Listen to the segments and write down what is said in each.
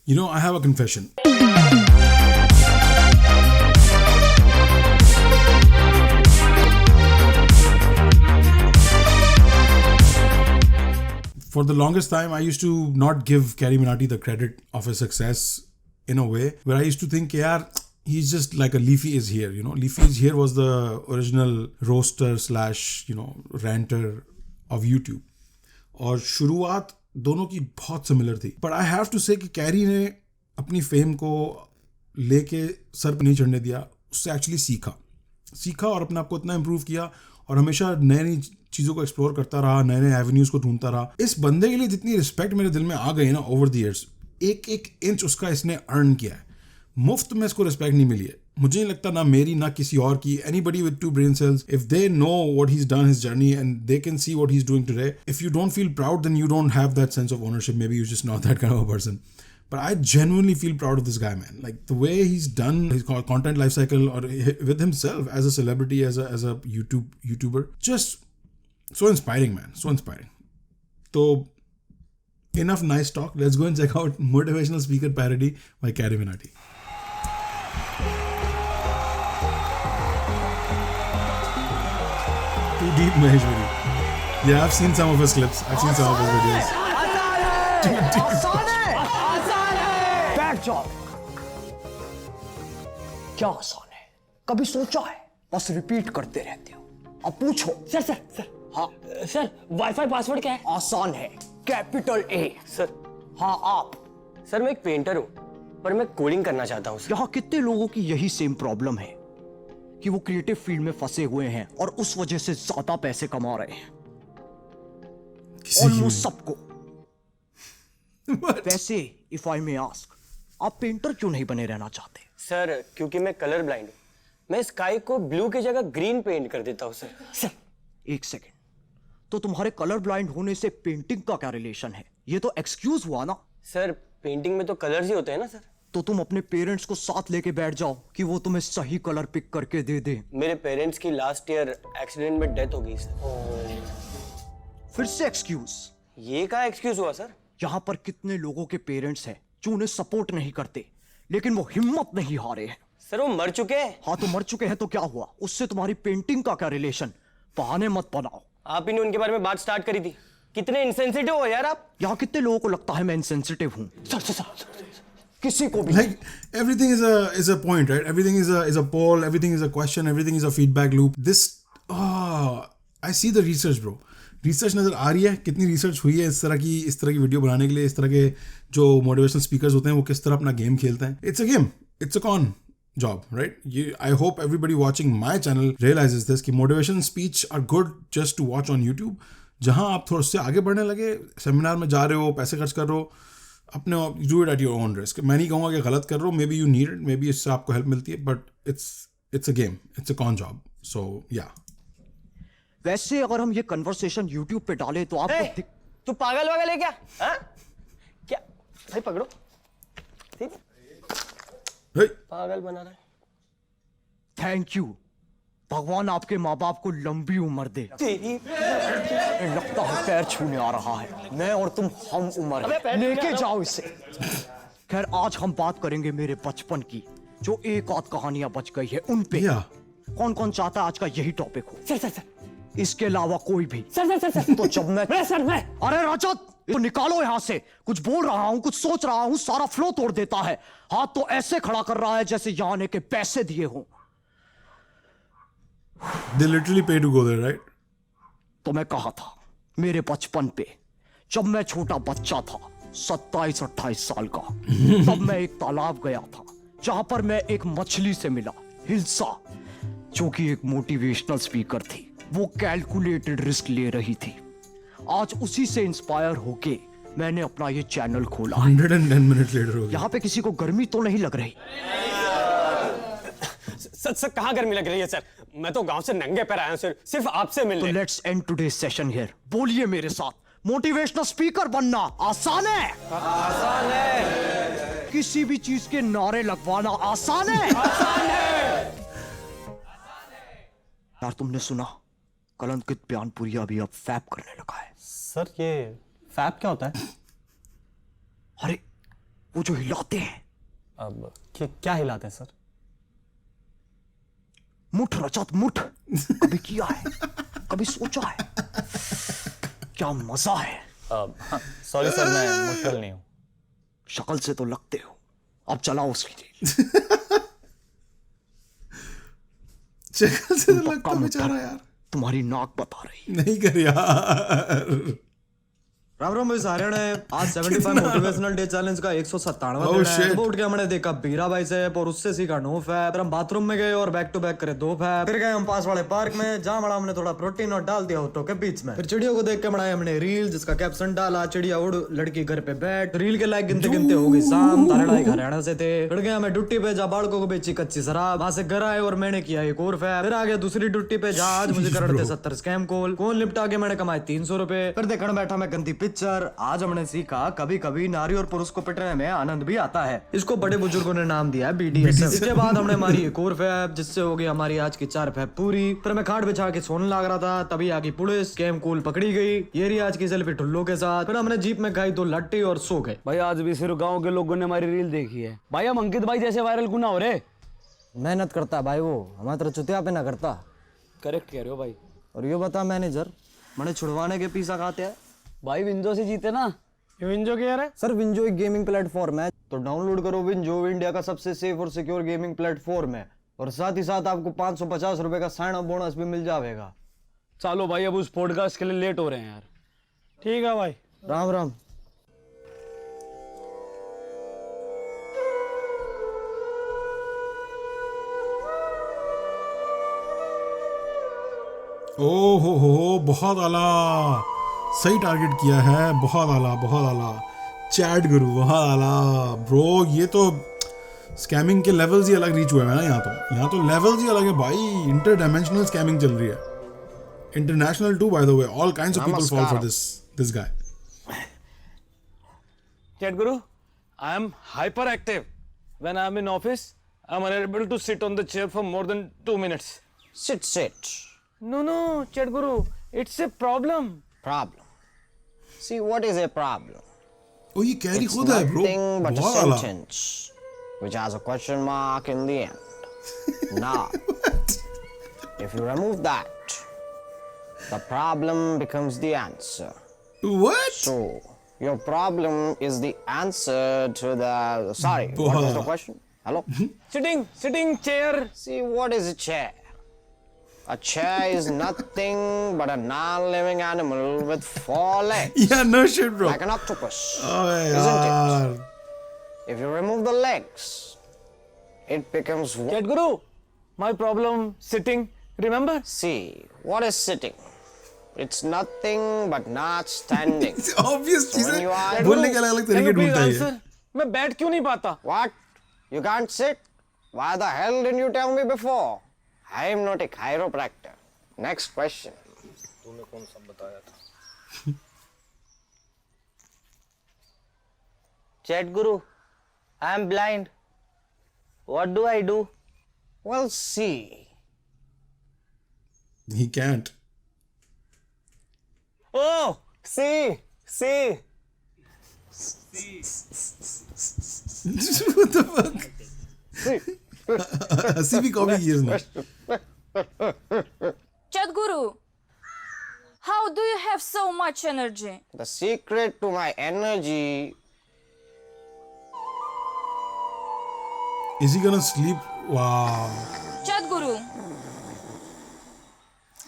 You know, I have a confession. For the longest time, I used to not give Carrie Minati the credit of his success in a way where I used to think, yeah, he's just like a Leafy is here. You know, Leafy is here was the original roaster slash, you know, ranter of YouTube. और शुरुआत दोनों की बहुत similar थी. But I have to से कि carry ने अपनी फेम को लेके सर पे नहीं चढ़ने दिया. उससे एक्चुअली सीखा और अपने आप को इतना इम्प्रूव किया और हमेशा नई नई चीज़ों को एक्सप्लोर करता रहा, नए नए एवेन्यूज़ को ढूंढता रहा. इस बंदे के लिए जितनी रिस्पेक्ट मेरे दिल में आ गई ना ओवर द ईयर्स, एक एक इंच उसका इसने अर्न किया है. मुफ्त में इसको रिस्पेक्ट नहीं मिली है. मुझे नहीं लगता ना मेरी ना किसी और की. Anybody with 2 brain cells, if they know what he's done, his journey, and they can see what he's doing today, if you don't feel proud, then you don't have that sense of ownership. Maybe you're just not that kind of a person. But I genuinely feel proud of this guy, man. Like the way he's done his content life cycle or with himself as a celebrity, as a YouTuber, just so inspiring, man. So inspiring. So enough nice talk. Let's go and check out Motivational Speaker Parody by Carrie Minati. Too deep, Maheshwari. Yeah, I've seen some of his clips. I've seen some of his videos. बैठ जाओ. क्या आसान है? कभी सोचा है? बस repeat करते रहते हो. अब पूछो. सर. हाँ. सर, वाईफाई पासवर्ड क्या है? आसान है. Capital A. सर. हाँ आप. सर मैं एक पेंटर हूँ, पर मैं कोडिंग करना चाहता हूँ. यहाँ कितने लोगों की यही सेम प्रॉब्लम है कि वो क्रिएटिव फील्ड में फंसे हुए हैं और उस वजह से ज्यादा पैसे कमा रहे हैं. ऑलमोस्ट सबको. वैसे इफ आई मे आस्क, आप पेंटर क्यों नहीं बने रहना चाहते? सर क्योंकि मैं कलर ब्लाइंड हूँ. मैं स्काई को ब्लू की जगह ग्रीन पेंट कर देता हूँ. सर एक सेकेंड. तो तुम्हारे कलर ब्लाइंड होने से पेंटिंग का क्या रिलेशन है? ये तो एक्सक्यूज हुआ ना. सर पेंटिंग में तो कलर्स ही होते हैं ना सर. तो तुम अपने पेरेंट्स को साथ लेके बैठ जाओ कि वो तुम्हें सही कलर पिक करके दे दे. मेरे पेरेंट्स की लास्ट ईयर एक्सीडेंट में डेथ हो गई सर. फिर से एक्सक्यूज. ये क्या एक्सक्यूज हुआ सर? यहाँ पर कितने लोगों के पेरेंट्स हैं जो उन्हें सपोर्ट नहीं करते, लेकिन वो हिम्मत नहीं हारे हैं. सर वो मर चुके हैं. हाँ तो मर चुके हैं तो क्या हुआ? उससे तुम्हारी पेंटिंग का क्या रिलेशन? बहाने मत बनाओ. आप ही ने उनके बारे में बात स्टार्ट करी थी. कितने इनसेंसिटिव हो यार आप. यहाँ कितने लोगों को लगता है मैं इनसेंसिटिव हूँ? सर. किसी को भी. Like everything is a point, right? Everything is a poll, everything is a question, everything is a feedback loop. I see the research, bro. Research नज़र आ रही है. कितनी रिसर्च हुई है इस तरह की वीडियो बनाने के लिए. इस तरह के जो मोटिवेशनल स्पीकर्स होते हैं वो किस तरह अपना गेम खेलते हैं. It's a game, it's a con job, right? I hope everybody watching my channel realises this कि motivation speech are good just to watch on YouTube. जहाँ आप थोड़ा से आगे बढ़ने लगे, सेमिनार में जा रहे हो, पैसे खर्च कर रहे हो, अपने do it at your own risk. मैं नहीं कहूँगा कि गलत कर रहे हो. Maybe you need it, maybe इससे आपको हेल्प मिलती है, but it's a game, it's a con job. So yeah. वैसे अगर हम ये कन्वर्सेशन YouTube पे डालें तो आपको तू पागल वागल है क्या? हाँ? क्या भाई पकड़ो. ठीक Hey. पागल बना रहा है. Thank you. भगवान आपके माँ बाप को लंबी उम्र दे. तेरी लगता है पैर छूने आ रहा है. मैं और तुम हम उम्र हैं. लेके जाओ इसे. खैर आज हम बात करेंगे मेरे बचपन की, जो एक आध कहानियां बच गई है उन पे. कौन कौन चाहता है आज का यही टॉपिक हो? सर. इसके अलावा कोई भी? सर. तो जब मैं अरे रजत, तो निकालो यहाँ से. कुछ बोल रहा हूँ, कुछ सोच रहा हूँ, सारा फ्लो तोड़ देता है. हाथ तो ऐसे खड़ा कर रहा है जैसे यहाँ आने के पैसे दिए हों. They literally pay to go there, right? तो मैं कहा था मेरे बचपन पे, जब मैं छोटा बच्चा था 27-28 साल का, तब मैं एक तालाब गया था जहां पर मैं एक मछली से मिला, हिल्सा, जो कि एक मोटिवेशनल स्पीकर थी. वो कैलकुलेटेड रिस्क ले रही थी. आज उसी से इंस्पायर होके मैंने अपना ये चैनल खोला. 110 minutes later हो गया. यहाँ पे किसी को गर्मी तो नहीं लग रही? सर कहाँ गर्मी लग रही है सर? मैं तो गांव से नंगे पैर आया हूँ सर, सिर्फ आपसे मिलने. तो let's end today's session here. बोलिए मेरे साथ, मोटिवेशनल स्पीकर बनना आसान है? आसान है. किसी भी चीज के नारे लगवाना आसान है? आसान है. यार तुमने सुना, कलंकित बयानपुरिया भी अब फैप करने लगा है. सर ये फैप क्या होता है? अरे वो जो हिलाते हैं। अब क्या हिलाते हैं सर? मुठ रजत मुठ। कभी किया है, कभी सोचा है, क्या मजा है। सॉरी सर, मैं मुट्ठल नहीं हूँ। शक्ल से तो लगते हो। अब चलाओ उसकी रील। शक्ल से तो पक्का लगता मुट्ठल। बेचारा यार। तुम्हारी नाक बता रही। नहीं कर यार। राम राम भाई सारे ने आज 75 मोटिवेशनल डे चैलेंज का 197वां Oh, दिन है। shit. सुबह उठ के हमने देखा बीरा भाई से और उससे सीखा नो फैप। फिर हम बाथरूम में गए और बैक टू बैक करे 2 फैप। फिर गए हम पास वाले पार्क में, जहाँ बड़ा हमने थोड़ा प्रोटीन और डाल दिया ऑटो के बीच में। फिर चिड़ियों को देख के बनाया हमने रील जिसका कैप्शन डाला चिड़िया उड़ लड़की घर पे बैठ। रील के लाइक गिनते गिनते हो गई शाम। तारे लाइक हरियाणा से थे। फिर गए हमें डुट्टी पे जहाँ बालकों को बेची कच्ची शराब। वहां से घर आए और मैंने किया एक और फैप। फिर आ गया दूसरी डुट्टी पे जहाँ आज मुझे कर रहे थे 70 स्कैम कॉल। कौन लिपटा के मैंने कमाए 300 रुपए। फिर देखने बैठा मैं गंदी पिक्चर। आज हमने सीखा कभी कभी नारी और पुरुष को पिटने में आनंद भी आता है। इसको बड़े बुजुर्गों ने नाम दिया है BDSM। इसके बाद हमने मारी एक और फैप जिससे हो गई हमारी आज की 4 फैप पूरी। फिर मैं खाट बिछा के सोने लग रहा था, तभी आगे पुलिस। स्कैम कॉल पकड़ी गई। ये रही आज की सेल्फी ठुल्लो के साथ। फिर हमने जीप में खाई 2 लट्टी और सो गए। भाई आज भी सिर्फ गांव के लोगों ने हमारी रील देखी है। भाई हम अंकित भाई जैसे वायरल क्यों ना हो रहे? मेहनत करता है भाई वो, हमारे तरह चुतिया पे ना करता। करेक्ट कह रहे हो भाई। और ये बता मैनेजर, मैंने छुड़वाने के पीसा खाते हैं। भाई विंजो से जीते ना। विंजो क्या है? सर विंजो एक गेमिंग प्लेटफॉर्म है, तो डाउनलोड करो विंजो। इंडिया का सबसे सेफ और सिक्योर गेमिंग प्लेटफॉर्म है। और साथ ही साथ आपको 550 रुपए का साइन अप बोनस भी मिल जाएगा। चलो भाई अब उस पॉडकास्ट के लिए लेट हो रहे हैं यार। ठीक है भाई। राम राम। ओ हो, बहुत आला। सही टारगेट किया है। बहुत आला, बहुत आला। चैट गुरु, बहुत आला ब्रो। ये तो स्कैमिंग के लेवल्स ही अलग रीच हुए हैं ना। यहाँ तो लेवल्स ही अलग है भाई। इंटर डायमेंशनल स्कैमिंग चल रही है। International too by the way. All kinds of people fall for this guy. Chat Guru, I am hyperactive. When I am in office, I am unable to sit on the chair for more than 2 minutes. Sit. No, Chat Guru, it's a problem. Problem. See, what is a problem? ओ ये carry It's खुद है bro. nothing but a बहुत आला। sentence which has a question mark in the end. Now, if you remove that, the problem becomes the answer. What? So, your problem is the answer to the. Sorry, what was the question? Hello? Sitting chair. See, what is a chair? A chair is nothing but a non-living animal with 4 legs, Yeah, no shit bro। like an octopus. ओए Isn't यार। it? If you remove the legs, it becomes what? Chat Guru, my problem sitting. Remember? See, what is sitting? It's nothing but not standing. Obvious So when you चीजें are- बोलने के अलग अलग Can तरीके you please ढूंढता है। answer? मैं बैठ क्यों नहीं पाता? What? You can't sit? Why the hell didn't you tell me before? I am not a chiropractor. Next question. Chat Guru, I am blind. What do I do? Well, see. He can't। Oh, see. What the fuck? हंसी भी copy की इसने। Chat Guru, how do you have so much energy? The secret to my energy. Is he gonna sleep? Wow। Chat Guru,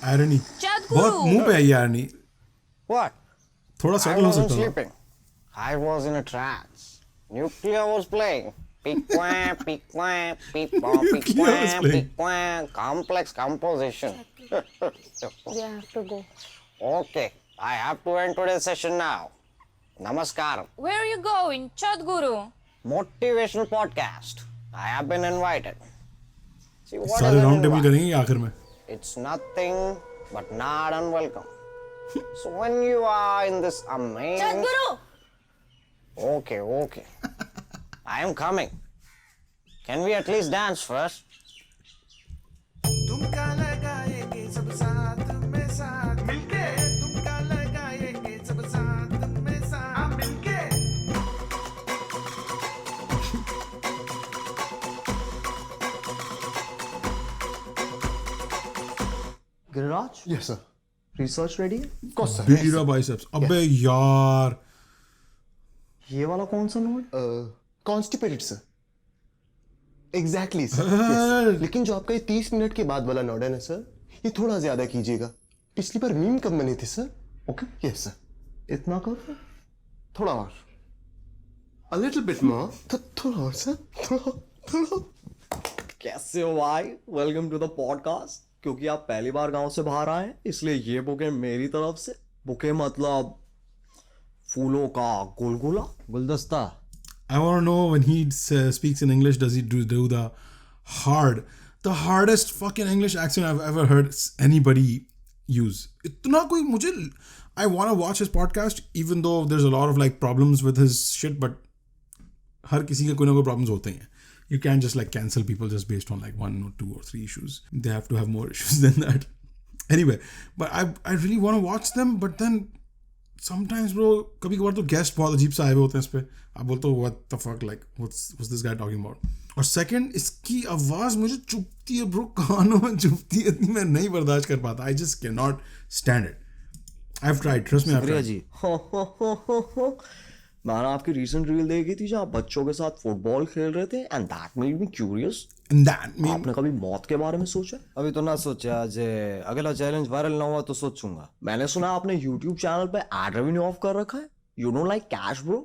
irony. Chat बहुत Guru. मुंह पे है ये irony. What? थोड़ा I सटल हो wasn't सकता है। sleeping. I was in a trance. Nuclear was playing. Peek-quack, peek-quack, peep-pop, Nuclear was peek-quack, playing. peek-quack. Complex composition. We have to go. Okay, I have to end today's session now. Namaskaram. Where are you going, Chat Guru? Motivational podcast. I have been invited. See, what is सारे an round table invite? करेंगे आखिर में। It's nothing but not unwelcome. So when you are in this Chat amazing... Guru! Okay. I am coming. Can we at least dance first? तुमका लगाएंगे सब साथ में साथ मिलके तुमका लगाएंगे सब साथ में साथ मिलके Giriraj, yes sir, research ready है? Of course sir. बीरा बाइसेप्स. अबे यार. ये वाला कौन सा note? Constipated sir. Exactly sir. लेकिन जो आपका ये 30 मिनट के बाद वाला नोड है ना सर, ये थोड़ा ज्यादा कीजिएगा. पिछली बार मीम कब बने थे सर? Okay, yes sir. इतना कर. थोड़ा और. A little bit more. थोड़ा और सर. थोड़ा. कैसे हो भाई? Welcome to the podcast. क्योंकि आप पहली बार गांव से बाहर आए हैं, इसलिए ये बुके मेरी तरफ से. बुके मतलब फूलों का गुलगुला, गुलदस्ता. I want to know when he speaks in English, does he do the hardest fucking English accent I've ever heard anybody use? इतना कोई मुझे, I want to watch his podcast, even though there's a lot of like problems with his shit, but हर किसी के कोई ना कोई problems होते हैं. You can't just like cancel people just based on like 1 or 2 or 3 issues. They have to have more issues than that. Anyway, but I really want to watch them, but then sometimes bro, कभी कभार तो guest बहुत अजीब से आए हुए होते हैं इस पे. आप बोलते हो what the fuck, like what's this guy talking about? और second, इसकी आवाज मुझे चुभती है bro, कानों में चुभती है, मैं नहीं बर्दाश्त कर पाता. I just cannot stand it. I've tried, trust me, I've tried. जी, मैंने आपकी रीसेंट रील देखी थी जहाँ बच्चों के साथ फुटबॉल खेल रहे थे, and that made me curious. And that mean, आपने कभी मौत के बारे में सोचा? अभी तो ना सोचा. आज अगला चैलेंज वायरल ना हुआ तो सोचूंगा. मैंने सुना आपने यूट्यूब चैनल पे एड रेवेन्यू ऑफ कर रखा है. You don't like cash bro?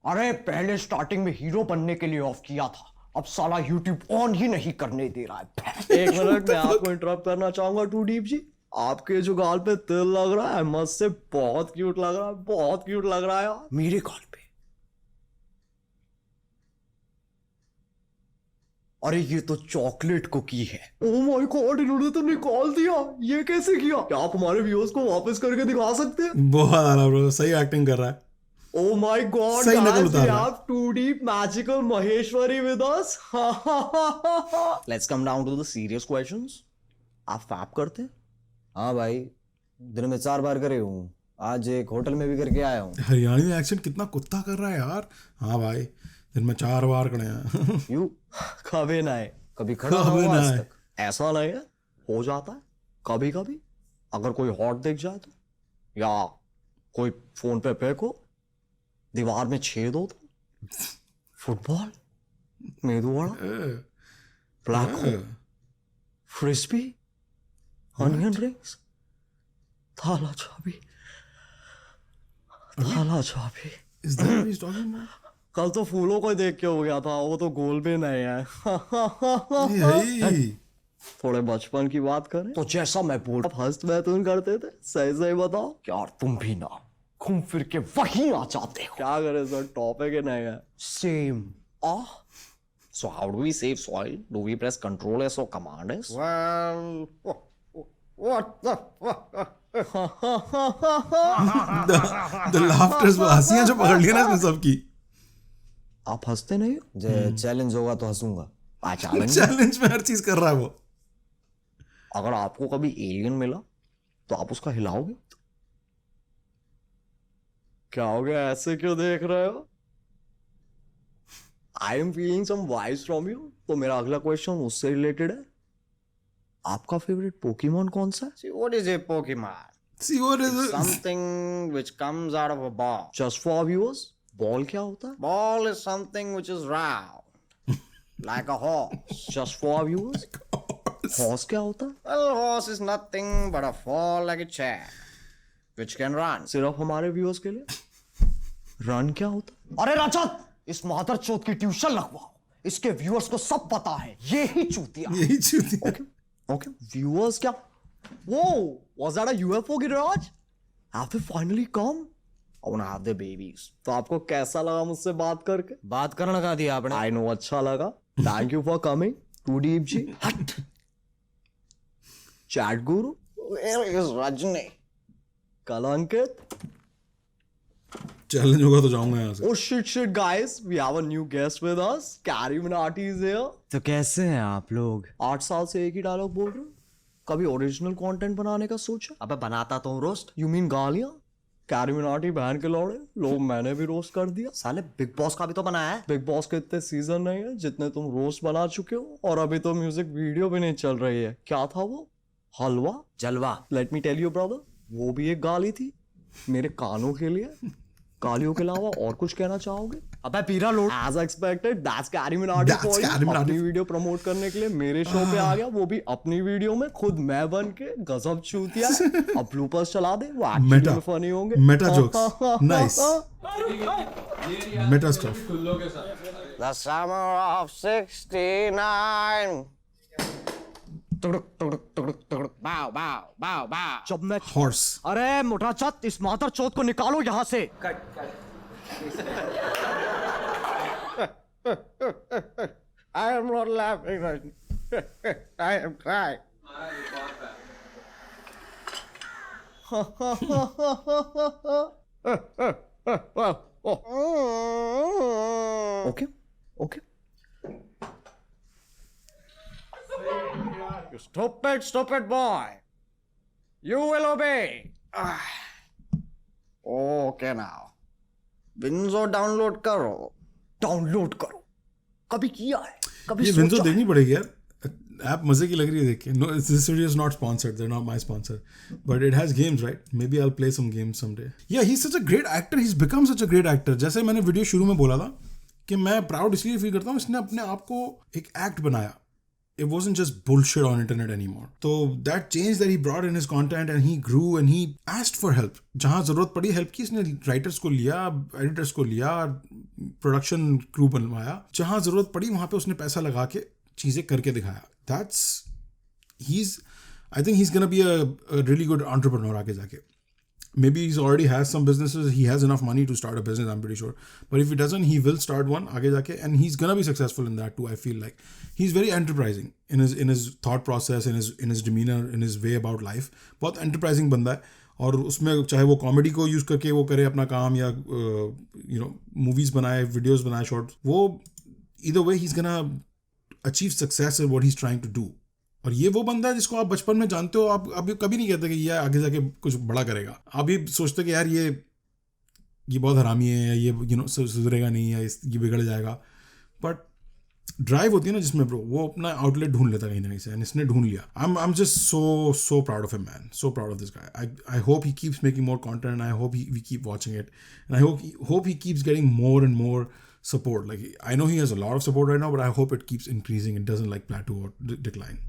अरे पहले स्टार्टिंग में हीरो बनने के लिए ऑफ किया था, अब साला यूट्यूब ऑन ही नहीं करने दे रहा है. एक मिनट, मैं आपको इंटरप्ट करना चाहूंगा टू डीप जी. आपके जो गाल पे तिल लग रहा है, मस्त से बहुत क्यूट लग रहा है, बहुत क्यूट लग रहा है यार. मेरे गाल पे. अरे ये तो चॉकलेट कुकी है. ओह माय गॉड, इन्होंने तो निकाल दिया. ये कैसे किया? क्या आप हमारे व्यूअर्स को वापस करके दिखा सकते हैं? बहुत आला bro, सही एक्टिंग कर रहा है. Oh my God, सही नकल guys, उतार we रहा है. have 2D magical Maheshwari with us. Let's come down to the serious questions. आप फैप करते हैं? हाँ भाई, दिन में 4 बार करे हूँ. आज एक होटल में भी करके आया हूँ. हरियाणी में एक्सेंट कितना कुत्ता कर रहा है यार. हाँ भाई, दिन में 4 बार कड़े हैं. You कभी नहीं. कभी खड़ा ना कभी हुआ आज नहीं. तक. ऐसा नहीं है, हो जाता है कभी कभी. अगर कोई हॉट दिख जाए तो, या कोई फोन पे फेंको, दीवार में छेद हो तो, football, medu vada, black hole, frisbee, onion rings, थाला चाबी, थाला चाबी. Is that what he's talking about? कल तो फूलों को देख के हो गया था, वो तो गोल भी नहीं है. Hey. थोड़े बचपन की बात करें तो जैसा मैं बोल, आप हंस बैतून करते थे. सही सही बताओ, क्या और तुम भी ना घूम फिर के वहीं आ जाते हो? क्या करें सर, टॉपिक ही नहीं है. Same. So how do we save soil? Do we press Control S or Command S? Well, what the fuck? The laughter is हंसियां जो पकड़ लिया ना इसने सबकी. आप हंसते नहीं हो? चैलेंज होगा तो हंसूंगा. चैलेंज में हर चीज कर रहा है वो. अगर आपको कभी एलियन मिला तो आप उसका हिलाओगे? क्या हो गया, ऐसे क्यों देख रहे हो? I am feeling some vibes from you. तो मेरा अगला क्वेश्चन उससे रिलेटेड है. आपका फेवरेट पोकेमॉन कौन सा है? See, what is a Pokemon? See what is it? Something which comes out of a ball. Just for viewers, ball क्या होता है? Ball is something which is round, like a horse. Just for viewers, horse क्या होता है? Well, horse is nothing but a fall like a chair, which can run. सिर्फ हमारे viewers के लिए. रन क्या होता है? अरे रजत, इस मादर चौथ की ट्यूशन लगवाओ. इसके व्यूअर्स को सब पता है, ये ही चूतिया. यही चूती है. Okay, viewers क्या? Whoa, was that a UFO, Giriraj? Have they finally come? I wanna have their babies. तो आपको कैसा लगा मुझसे बात करके? बात करना कहा दिया आपने. I know, अच्छा लगा. Thank you for coming. Too deep जी. हट. Chat guru. Where is Rajni? कलंकित. चैलेंज होगा तो जाऊंगा यहाँ से. Oh shit guys, we have a new guest with us. Carrie Minati is here. तो कैसे हैं आप लोग? 8 साल से एक ही डायलॉग बोल रहे हो. कभी ओरिजिनल कंटेंट बनाने का सोचा? अबे बनाता तो हूँ रोस्ट. You mean गालियां? कैरी मिनाटी बहन के लौड़े लोग, मैंने भी रोस्ट कर दिया. साले बिग बॉस का भी तो बनाया है. बिग बॉस के इतने सीजन नहीं है जितने तुम रोस्ट बना चुके हो, और अभी तो म्यूजिक वीडियो भी नहीं चल रही है. क्या था वो? हलवा जलवा। Let me tell you brother, वो भी एक गाली थी मेरे कानों के लिए। गालियों के अलावा और कुछ कहना चाहोगे? अबे पीरा load. As expected, that's Carry Minati That's for you। Carry Minati। अपनी वीडियो प्रमोट करने के लिए मेरे शो पे आ गया, वो भी अपनी वीडियो में खुद मैं बन के। गजब चूतिया है। अब ब्लूपर्स चला दे, वो Meta। एक्चुअली में फनी होंगे। Meta jokes। Nice। Meta stuff। The summer of 69। बाव बाव बाव बाव। जब मैं Horse। अरे मोटा चत, इस मादर चौथ को निकालो यहाँ से। I am not laughing. I am crying. Okay, okay. You stupid boy. You will obey. Okay now. Winzo download करो। डाउनलोड करो। कभी किया है? कभी ये विंडो सोचा है? देखनी पड़ेगी यार। ऐप मजे की लग रही है देख के। No, this video is not sponsored, they are not my sponsor, but it has games, right? Maybe I will play some games someday. Yeah he is such a great actor, he is become such a great actor. जैसे मैंने video शुरू में बोला था कि मैं proud इसलिए feel करता हूँ, इसने अपने आप को एक एक्ट बनाया। It wasn't just bullshit on internet anymore. So that change that he brought in his content, and he grew and he asked for help. जहाँ जरूरत पड़ी हेल्प की, इसने राइटर्स को लिया, एडिटर्स को लिया, प्रोडक्शन क्रू बनवाया। जहाँ जरूरत पड़ी वहाँ पे उसने पैसा लगा के चीजें करके दिखाया। I think he's gonna be a really good entrepreneur आगे जाके। Maybe he's already has some businesses. He has enough money to start a business, I'm pretty sure. But if he doesn't, he will start one आगे जाके, and he's gonna be successful in that too. I feel like he's very enterprising in his thought process, in his demeanor, in his way about life. बहुत enterprising बंदा है। और उसमें चाहे वो comedy को यूज करके वो करे अपना काम, या मूवीज बनाए, वीडियोस बनाए, शॉर्ट, वो either way he's gonna achieve success in what he's trying to do. और ये वो बंदा है जिसको आप बचपन में जानते हो, आप अभी कभी नहीं कहते कि ये आगे जाके कुछ बड़ा करेगा। आप भी सोचते कि यार ये बहुत हरामी है, या ये सुधरेगा नहीं, या ये बिगड़ जाएगा। बट ड्राइव होती है ना जिसमें ब्रो, वो अपना आउटलेट ढूंढ लेता कहीं ना कहीं से, एंड इसने ढूंढ लिया। I am just so proud of him man, so proud of this guy. I hope he keeps making more content, I hope we keep watching it, and I hope he keeps getting more and more support. Like, I know he has a lot of support right now, but I hope it keeps increasing. It doesn't like plateau or decline.